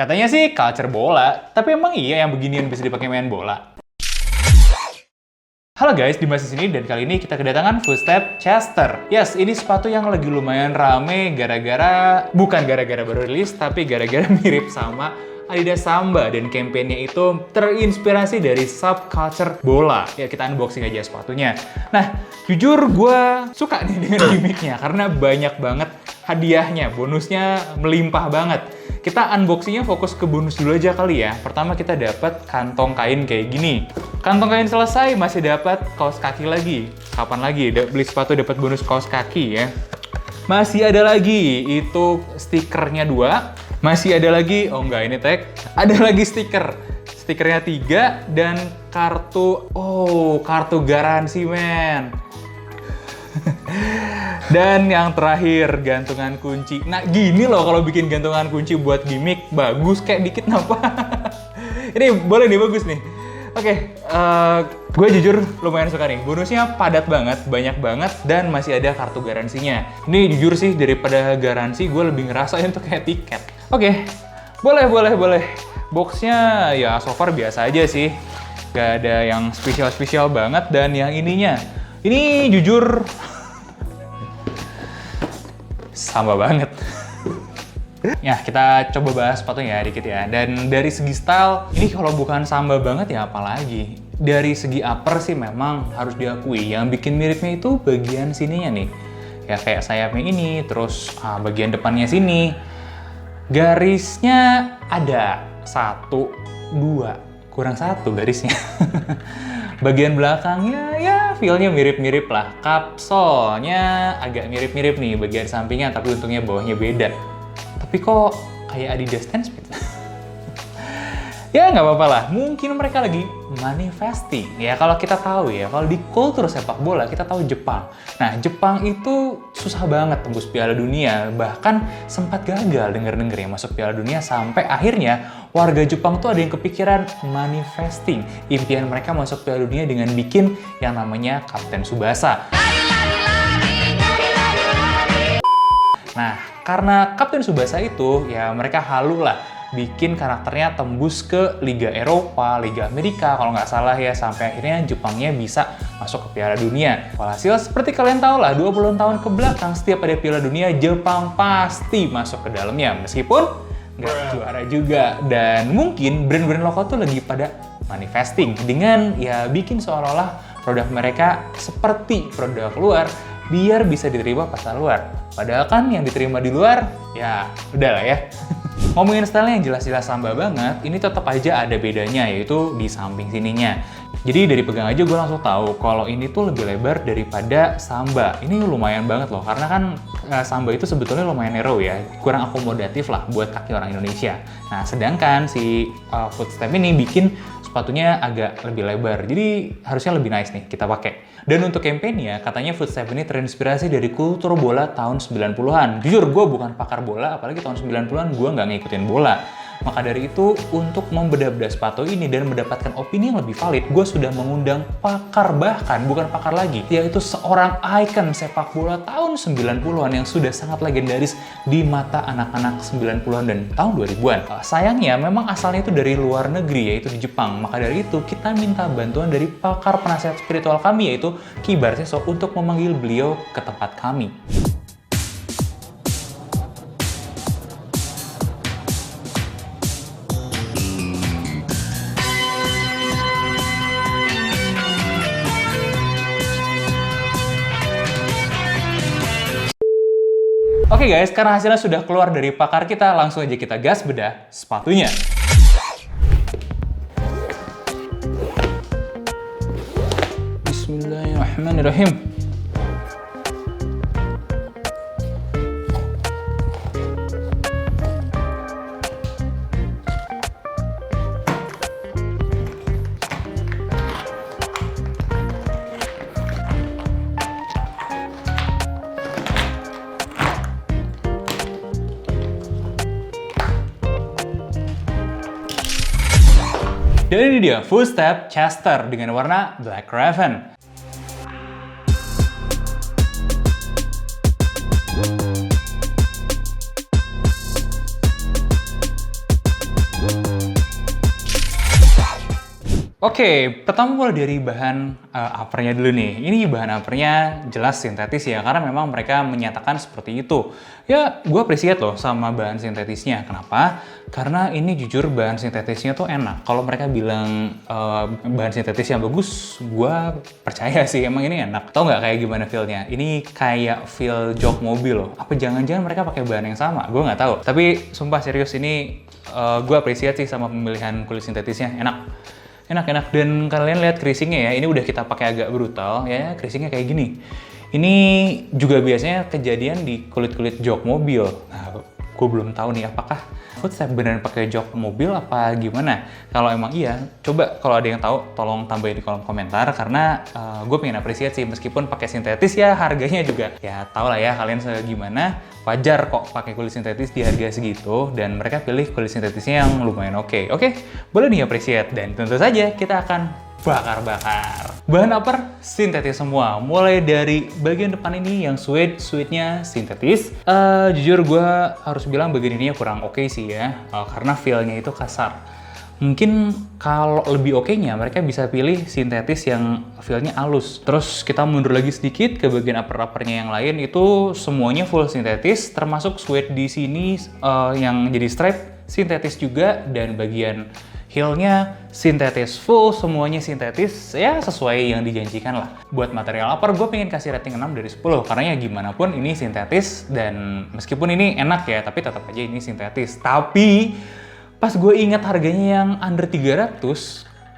Katanya sih culture bola, tapi emang iya yang beginian bisa dipakai main bola? Halo guys, Dimas di sini dan kali ini kita kedatangan Footstep Chester. Yes, ini sepatu yang lagi lumayan rame bukan gara-gara baru rilis, tapi gara-gara mirip sama Adidas Samba dan kampanyenya itu terinspirasi dari subculture bola. Ya, kita unboxing aja sepatunya. Nah, jujur gue suka nih dengan gimmicknya karena banyak banget hadiahnya, bonusnya melimpah banget. Kita unboxingnya fokus ke bonus dulu aja kali ya. Pertama kita dapat kantong kain kayak gini. Kantong kain selesai, masih dapat kaos kaki lagi. Kapan lagi beli sepatu dapat bonus kaos kaki ya? Masih ada lagi, itu stikernya 2. Masih ada lagi, oh enggak ini tag. Ada lagi stiker. Stikernya 3 dan kartu garansi men. Dan yang terakhir, gantungan kunci. Nah gini loh kalau bikin gantungan kunci buat gimmick, bagus kayak dikit kenapa? Ini boleh nih, bagus nih. Oke, gue jujur lumayan suka nih. Bonusnya padat banget, banyak banget, dan masih ada kartu garansinya. Ini jujur sih, daripada garansi, gue lebih ngerasain tuh kayak tiket. Oke, boleh. Boxnya ya so far biasa aja sih. Gak ada yang spesial banget, dan yang ininya. Ini jujur sama banget. Ya, kita coba bahas sepatunya dikit ya. Dan dari segi style, ini kalau bukan Samba banget ya apalagi. Dari segi upper sih memang harus diakui. Yang bikin miripnya itu bagian sininya nih. Ya kayak sayapnya ini, terus bagian depannya sini. Garisnya ada 1, 2, kurang 1 garisnya. Bagian belakangnya ya feel-nya mirip-mirip lah. Kapsolnya agak mirip-mirip nih bagian sampingnya, tapi untungnya bawahnya beda. Tapi kok kayak Adidas Ten Speed? Ya nggak apa-apa lah, mungkin mereka lagi manifesting. Ya kalau kita tahu ya, kalau di kultur sepak bola kita tahu Jepang. Nah Jepang itu susah banget tembus Piala Dunia, bahkan sempat gagal denger-denger ya masuk Piala Dunia sampai akhirnya warga Jepang tuh ada yang kepikiran manifesting. Impian mereka masuk Piala Dunia dengan bikin yang namanya Kapten Tsubasa. Nah, karena Kapten Tsubasa itu, ya mereka halu lah bikin karakternya tembus ke Liga Eropa, Liga Amerika, kalau nggak salah ya, sampai akhirnya Jepangnya bisa masuk ke Piala Dunia. Walhasil, seperti kalian tahu lah, 20 tahun ke belakang, setiap ada Piala Dunia, Jepang pasti masuk ke dalamnya, meskipun nggak juara juga. Dan mungkin brand-brand lokal tuh lagi pada manifesting dengan ya bikin seolah-olah produk mereka seperti produk luar, biar bisa diterima pasar luar. Padahal kan yang diterima di luar, ya udahlah ya. Ngomongin style yang jelas-jelas Samba banget, ini tetap aja ada bedanya, yaitu di samping sininya. Jadi dari pegang aja gue langsung tahu kalau ini tuh lebih lebar daripada Samba. Ini lumayan banget loh, karena kan Samba itu sebetulnya lumayan narrow ya, kurang akomodatif lah buat kaki orang Indonesia. Nah sedangkan si Footstep ini bikin sepatunya agak lebih lebar, jadi harusnya lebih nice nih kita pakai. Dan untuk kampanyenya, katanya Footstep ini terinspirasi dari kultur bola tahun 90-an. Jujur, gue bukan pakar bola, apalagi tahun 90-an gue nggak ngikutin bola. Maka dari itu, untuk membedah-bedah sepatu ini dan mendapatkan opini yang lebih valid, gue sudah mengundang pakar, bahkan bukan pakar lagi, yaitu seorang ikon sepak bola tahun 90-an yang sudah sangat legendaris di mata anak-anak 90-an dan tahun 2000-an. Sayangnya, memang asalnya itu dari luar negeri, yaitu di Jepang. Maka dari itu, kita minta bantuan dari pakar penasihat spiritual kami, yaitu Ki Barseso, untuk memanggil beliau ke tempat kami. Oke guys, karena hasilnya sudah keluar dari pakar kita, langsung aja kita gas bedah sepatunya. Bismillahirrahmanirrahim. Dan ini dia Footstep Chester dengan warna Black Raven. Oke, pertama mulai dari bahan uppernya dulu nih. Ini bahan uppernya jelas sintetis ya, karena memang mereka menyatakan seperti itu. Ya, gue appreciate loh sama bahan sintetisnya. Kenapa? Karena ini jujur bahan sintetisnya tuh enak. Kalau mereka bilang bahan sintetis yang bagus, gue percaya sih emang ini enak. Tau nggak kayak gimana feel-nya? Ini kayak feel jok mobil loh. Apa jangan-jangan mereka pakai bahan yang sama? Gue nggak tahu. Tapi sumpah serius ini gue appreciate sih sama pemilihan kulit sintetisnya. Enak, dan kalian lihat creasingnya ya, ini udah kita pakai agak brutal ya, creasingnya kayak gini. Ini juga biasanya kejadian di kulit-kulit jok mobil. Nah, gue belum tahu nih apakah footstep beneran pakai jok mobil apa gimana. Kalau emang iya, coba kalau ada yang tahu tolong tambahin di kolom komentar, karena gue pengen apresiasi sih meskipun pakai sintetis ya harganya juga ya tau lah ya kalian segimana. Wajar kok pakai kulit sintetis di harga segitu, dan mereka pilih kulit sintetisnya yang lumayan oke. Oke, boleh nih appreciate, dan tentu saja kita akan bakar-bakar. Bahan upper sintetis semua, mulai dari bagian depan ini yang suede-nya sintetis. Jujur gue harus bilang bagian ini kurang oke sih ya, karena feel-nya itu kasar. Mungkin kalau lebih oke-nya mereka bisa pilih sintetis yang feel-nya halus. Terus kita mundur lagi sedikit ke bagian upper-uppernya yang lain, itu semuanya full sintetis, termasuk suede di sini yang jadi stripe sintetis juga, dan bagian heel-nya sintetis full, semuanya sintetis, ya sesuai yang dijanjikan lah. Buat material upper gue pengen kasih rating 6 dari 10, karena ya gimana pun ini sintetis, dan meskipun ini enak ya, tapi tetap aja ini sintetis. Tapi pas gue ingat harganya yang under 300,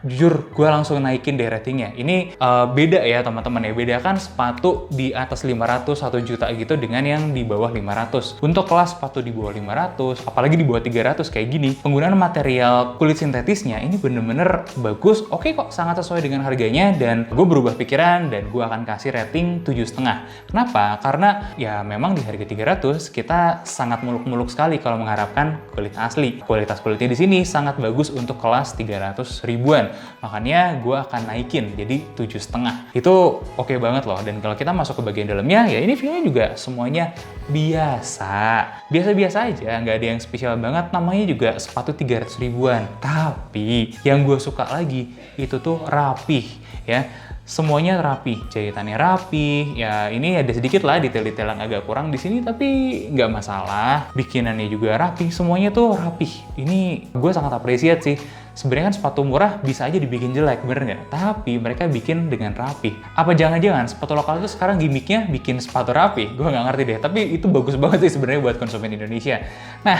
jujur gue langsung naikin deh ratingnya. Ini beda ya teman-teman ya, beda kan sepatu di atas 500, 1 juta gitu dengan yang di bawah 500. Untuk kelas sepatu di bawah 500, apalagi di bawah 300 kayak gini, penggunaan material kulit sintetisnya ini bener-bener bagus, oke kok, sangat sesuai dengan harganya, dan gue berubah pikiran dan gue akan kasih rating 7,5. Kenapa? Karena ya memang di harga 300 kita sangat muluk-muluk sekali kalau mengharapkan kulit asli. Kualitas kulitnya di sini sangat bagus untuk kelas 300 ribuan. Makanya gue akan naikin jadi 7,5. Itu oke banget loh. Dan kalau kita masuk ke bagian dalamnya, ya ini feelnya juga semuanya biasa-biasa aja, nggak ada yang spesial banget. Namanya juga sepatu 300 ribuan. Tapi yang gue suka lagi itu tuh rapih ya. Semuanya rapi, jahitannya rapi. Ya ini ada sedikit lah detail-detail yang agak kurang di sini, tapi nggak masalah. Bikinannya juga rapi, semuanya tuh rapi. Ini gue sangat appreciate sih. Sebenarnya kan sepatu murah bisa aja dibikin jelek, bener nggak? Tapi mereka bikin dengan rapi. Apa jangan-jangan sepatu lokal itu sekarang gimmicknya bikin sepatu rapi? Gue nggak ngerti deh, tapi itu bagus banget sih sebenarnya buat konsumen Indonesia. Nah,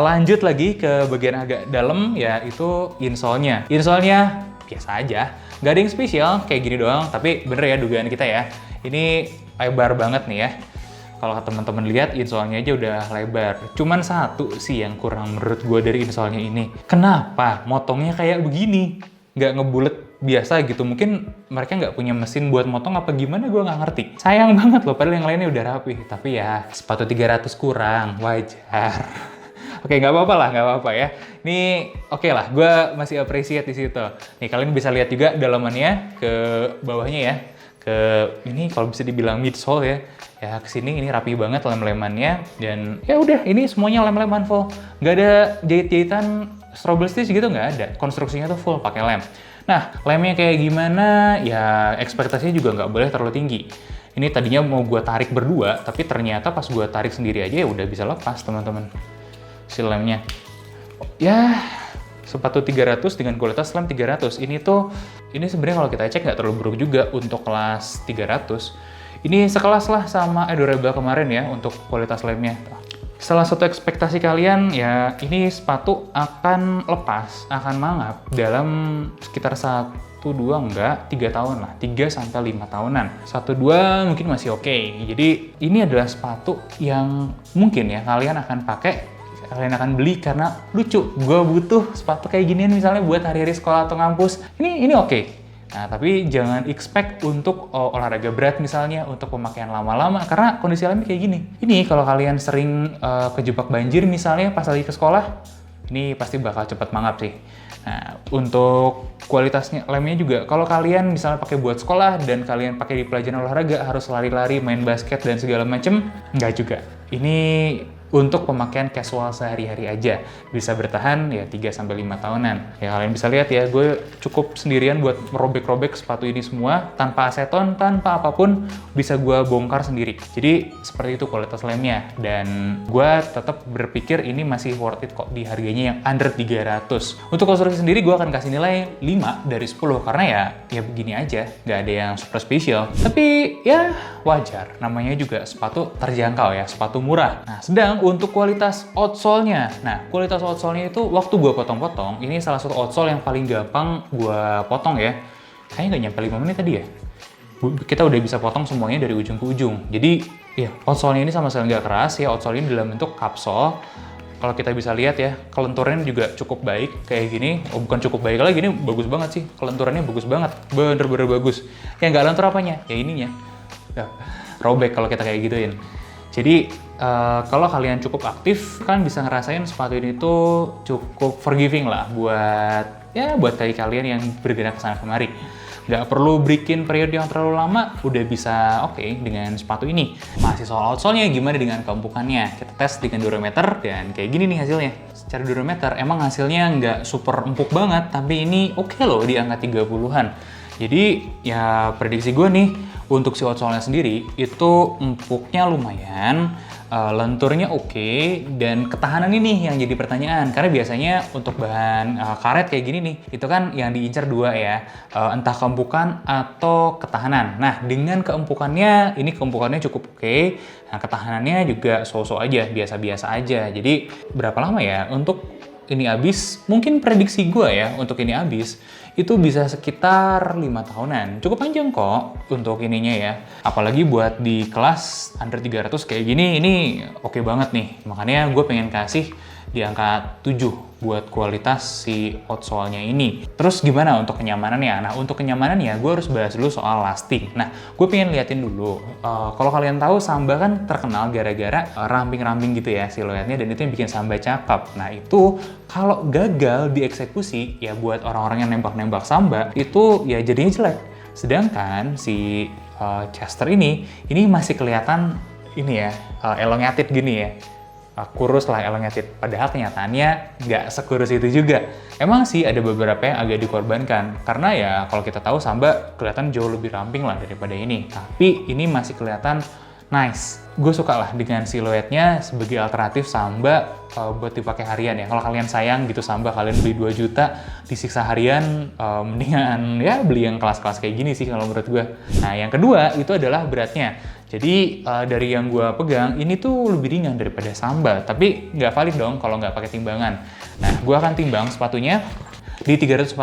lanjut lagi ke bagian agak dalam, yaitu insole-nya. Insole-nya biasa aja, nggak ada yang spesial, kayak gini doang. Tapi bener ya dugaan kita ya, ini lebar banget nih ya. Kalau teman-teman lihat insole-nya aja udah lebar. Cuman satu sih yang kurang menurut gue dari insole-nya ini. Kenapa motongnya kayak begini? Nggak ngebulet biasa gitu. Mungkin mereka nggak punya mesin buat motong apa gimana, gue nggak ngerti. Sayang banget loh, padahal yang lainnya udah rapi. Tapi ya sepatu 300 kurang, wajar. Oke, nggak apa-apa lah, nggak apa-apa ya. Ini oke lah, gue masih appreciate di situ. Nih kalian bisa lihat juga dalamannya ke bawahnya ya. Ke ini kalau bisa dibilang midsole ya. Ya kesini ini rapi banget lem-lemannya, dan ya udah ini semuanya lem-leman full. Nggak ada jahit-jahitan strobe stitch gitu, nggak ada. Konstruksinya tuh full pakai lem. Nah, lemnya kayak gimana? Ya ekspektasinya juga nggak boleh terlalu tinggi. Ini tadinya mau gue tarik berdua, tapi ternyata pas gue tarik sendiri aja ya udah bisa lepas teman-teman. Si lemnya. Ya sepatu 300 dengan kualitas lem 300. Ini sebenarnya kalau kita cek nggak terlalu buruk juga untuk kelas 300. Ini sekelas lah sama Adorable kemarin ya untuk kualitas lemnya. Salah satu ekspektasi kalian ya ini sepatu akan lepas, akan mangap dalam sekitar 1-2 enggak 3 tahun lah, 3-5 tahunan. 1-2 mungkin masih oke. Jadi ini adalah sepatu yang mungkin ya kalian akan akan beli karena lucu. Gue butuh sepatu kayak ginian misalnya buat hari-hari sekolah atau ngampus. Ini oke. Nah, tapi jangan expect untuk olahraga berat misalnya, untuk pemakaian lama-lama, karena kondisi lemnya kayak gini. Ini kalau kalian sering kejebak banjir misalnya pas lagi ke sekolah, ini pasti bakal cepet mangap sih. Nah, untuk kualitasnya lemnya juga, kalau kalian misalnya pakai buat sekolah dan kalian pakai di pelajaran olahraga, harus lari-lari, main basket dan segala macem, nggak juga. Ini untuk pemakaian casual sehari-hari aja. Bisa bertahan ya 3-5 tahunan. Ya kalian bisa lihat ya, gue cukup sendirian buat merobek-robek sepatu ini semua, tanpa aseton, tanpa apapun, bisa gue bongkar sendiri. Jadi seperti itu kualitas lemnya, dan gue tetap berpikir ini masih worth it kok di harganya yang under 300. Untuk konstruksi sendiri gue akan kasih nilai 5 dari 10, karena ya begini aja, nggak ada yang super spesial. Tapi ya wajar, namanya juga sepatu terjangkau ya, sepatu murah. Nah, sedang untuk kualitas outsole-nya. Nah, kualitas outsole-nya itu waktu gue potong-potong, ini salah satu outsole yang paling gampang gue potong ya. Kayaknya nggak nyampe 5 menit tadi ya. Kita udah bisa potong semuanya dari ujung ke ujung. Jadi, ya, outsole-nya ini sama sekali nggak keras ya. Outsole ini dalam bentuk kapsul. Kalau kita bisa lihat ya, kelenturannya juga cukup baik kayak gini. Oh, bukan cukup baik lagi, ini bagus banget sih. Kelenturannya bagus banget, bener-bener bagus. Yang nggak lentur apanya? Ya ininya. Ya, robek kalau kita kayak gituin. Jadi kalau kalian cukup aktif kan bisa ngerasain sepatu ini tuh cukup forgiving lah buat kalian yang bergerak kesana kemari. Nggak perlu bikin periode yang terlalu lama, udah bisa oke dengan sepatu ini. Masih soal outsole-nya, gimana dengan keempukannya? Kita tes dengan durometer dan kayak gini nih hasilnya. Secara durometer emang hasilnya nggak super empuk banget, tapi ini oke loh di angka 30-an. Jadi ya prediksi gue nih, untuk si outsole-nya sendiri itu empuknya lumayan, lenturnya oke, dan ketahanan ini yang jadi pertanyaan. Karena biasanya untuk bahan karet kayak gini nih, itu kan yang diincar dua ya, entah keempukan atau ketahanan. Nah, dengan keempukannya, ini keempukannya cukup oke, nah ketahanannya juga so-so aja, biasa-biasa aja. Jadi berapa lama ya untuk ini habis? Mungkin prediksi gue ya, untuk ini habis itu bisa sekitar 5 tahunan. Cukup panjang kok untuk ininya ya. Apalagi buat di kelas under 300 kayak gini, ini oke banget nih. Makanya gue pengen kasih di angka 7 buat kualitas si outsole-nya ini. Terus gimana untuk kenyamanannya? Nah, untuk kenyamanannya gue harus bahas dulu soal lasting. Nah, gue pengen liatin dulu. Kalau kalian tahu Samba kan terkenal gara-gara ramping-ramping gitu ya siluetnya, dan itu yang bikin Samba cakep. Nah, itu kalau gagal dieksekusi ya buat orang-orang yang nembak-nembak Samba, itu ya jadinya jelek. Sedangkan si Chester ini masih kelihatan ini ya, elongated gini ya. Kurus lah, elongated. Padahal kenyataannya nggak sekurus itu juga. Emang sih ada beberapa yang agak dikorbankan. Karena ya kalau kita tahu Samba kelihatan jauh lebih ramping lah daripada ini. Tapi ini masih kelihatan nice. Gue suka lah dengan siluetnya sebagai alternatif Samba buat dipakai harian ya. Kalau kalian sayang gitu Samba, kalian beli 2 juta disiksa harian, mendingan ya beli yang kelas-kelas kayak gini sih kalau menurut gue. Nah, yang kedua itu adalah beratnya. Jadi dari yang gue pegang ini tuh lebih ringan daripada Samba, tapi nggak valid dong kalau nggak pakai timbangan. Nah, gue akan timbang sepatunya di 341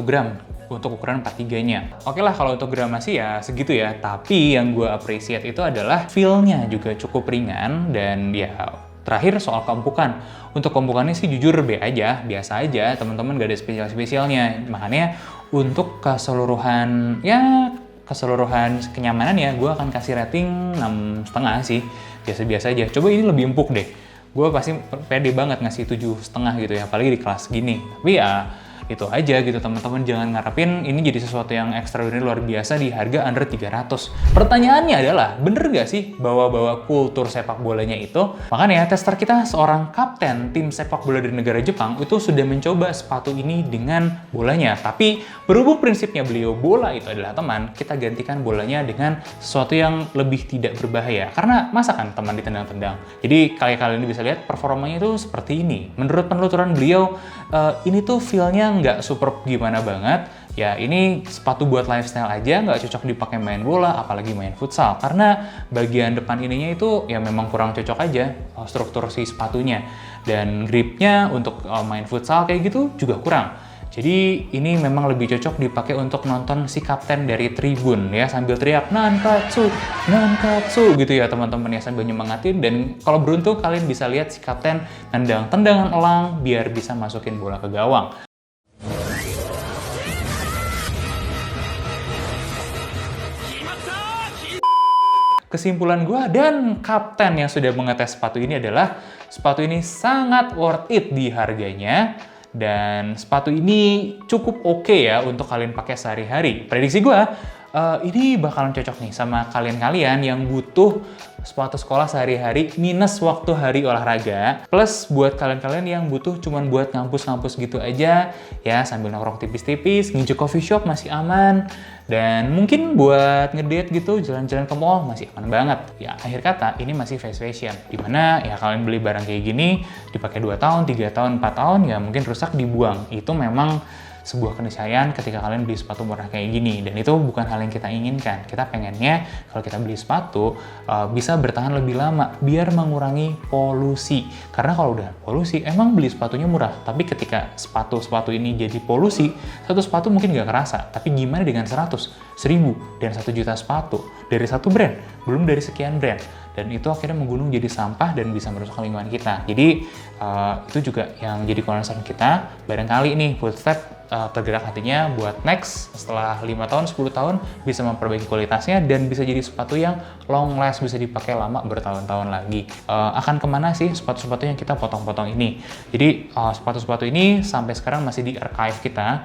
gram untuk ukuran 43-nya. Oke lah, kalau untuk gramasi ya segitu ya, tapi yang gue appreciate itu adalah feel-nya juga cukup ringan, dan ya terakhir soal keempukan. Untuk keempukannya sih jujur B aja, biasa aja, teman-teman gak ada spesial-spesialnya. Makanya untuk keseluruhan kenyamanan ya, gue akan kasih rating 6,5 sih. Biasa-biasa aja. Coba ini lebih empuk deh. Gue pasti pede banget ngasih 7,5 gitu ya, apalagi di kelas gini. Tapi ya itu aja gitu teman-teman, jangan ngarepin ini jadi sesuatu yang extraordinary luar biasa di harga under 300. Pertanyaannya adalah, bener gak sih bawa-bawa kultur sepak bolanya itu? Makanya tester kita, seorang kapten tim sepak bola dari negara Jepang, itu sudah mencoba sepatu ini dengan bolanya. Tapi berhubung prinsipnya beliau bola itu adalah teman, kita gantikan bolanya dengan sesuatu yang lebih tidak berbahaya. Karena masa kan teman ditendang-tendang. Jadi kalian bisa lihat performanya itu seperti ini. Menurut penelusuran beliau, ini tuh feel-nya nggak super gimana banget. Ya ini sepatu buat lifestyle aja, nggak cocok dipakai main bola, apalagi main futsal. Karena bagian depan ininya itu ya memang kurang cocok aja struktur si sepatunya. Dan gripnya untuk main futsal kayak gitu juga kurang. Jadi ini memang lebih cocok dipakai untuk nonton si kapten dari tribun ya, sambil teriak nankatsu, nankatsu gitu ya teman-teman ya, sambil nyemangatin. Dan kalau beruntung kalian bisa lihat si kapten nendang tendangan elang biar bisa masukin bola ke gawang. Kesimpulan gue dan kapten yang sudah mengetes sepatu ini adalah sepatu ini sangat worth it di harganya. Dan sepatu ini cukup oke ya untuk kalian pakai sehari-hari. Prediksi gue, ini bakalan cocok nih sama kalian-kalian yang butuh sepatu sekolah sehari-hari minus waktu hari olahraga. Plus buat kalian-kalian yang butuh cuman buat ngampus-ngampus gitu aja, ya sambil nongkrong tipis-tipis, nginjek coffee shop masih aman. Dan mungkin buat ngedate gitu, jalan-jalan ke mall masih aman banget. Ya akhir kata, ini masih fast fashion. Dimana ya kalian beli barang kayak gini, dipakai 2 tahun, 3 tahun, 4 tahun, ya mungkin rusak dibuang. Itu memang sebuah keniscayaan ketika kalian beli sepatu murah kayak gini, dan itu bukan hal yang kita inginkan. Kita pengennya kalau kita beli sepatu bisa bertahan lebih lama biar mengurangi polusi. Karena kalau udah polusi emang beli sepatunya murah, tapi ketika sepatu-sepatu ini jadi polusi, satu sepatu mungkin nggak kerasa, tapi gimana dengan 100, 1000, dan 1 juta sepatu dari satu brand, belum dari sekian brand. Dan itu akhirnya menggunung jadi sampah dan bisa merusak lingkungan kita. Jadi itu juga yang jadi concern kita. Barangkali nih Footstep tergerak hatinya buat next setelah 5 tahun, 10 tahun bisa memperbaiki kualitasnya dan bisa jadi sepatu yang long last, bisa dipakai lama bertahun-tahun lagi. Akan kemana sih sepatu-sepatu yang kita potong-potong ini? Jadi sepatu-sepatu ini sampai sekarang masih di archive kita,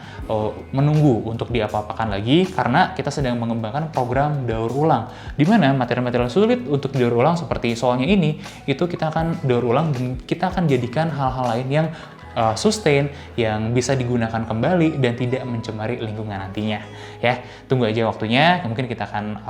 menunggu untuk diapa-apakan lagi karena kita sedang mengembangkan program daur ulang, di mana material-material sulit untuk didaur ulang seperti soalnya ini, itu kita akan daur ulang dan kita akan jadikan hal-hal lain yang sustain, yang bisa digunakan kembali dan tidak mencemari lingkungan nantinya. Ya, tunggu aja waktunya, mungkin kita akan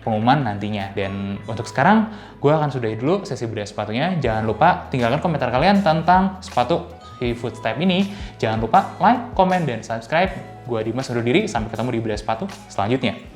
pengumuman nantinya. Dan untuk sekarang, gue akan sudahi dulu sesi bedah sepatunya. Jangan lupa tinggalkan komentar kalian tentang sepatu si Footstep ini. Jangan lupa like, komen, dan subscribe. Gue Dimas undur diri, sampai ketemu di bedah sepatu selanjutnya.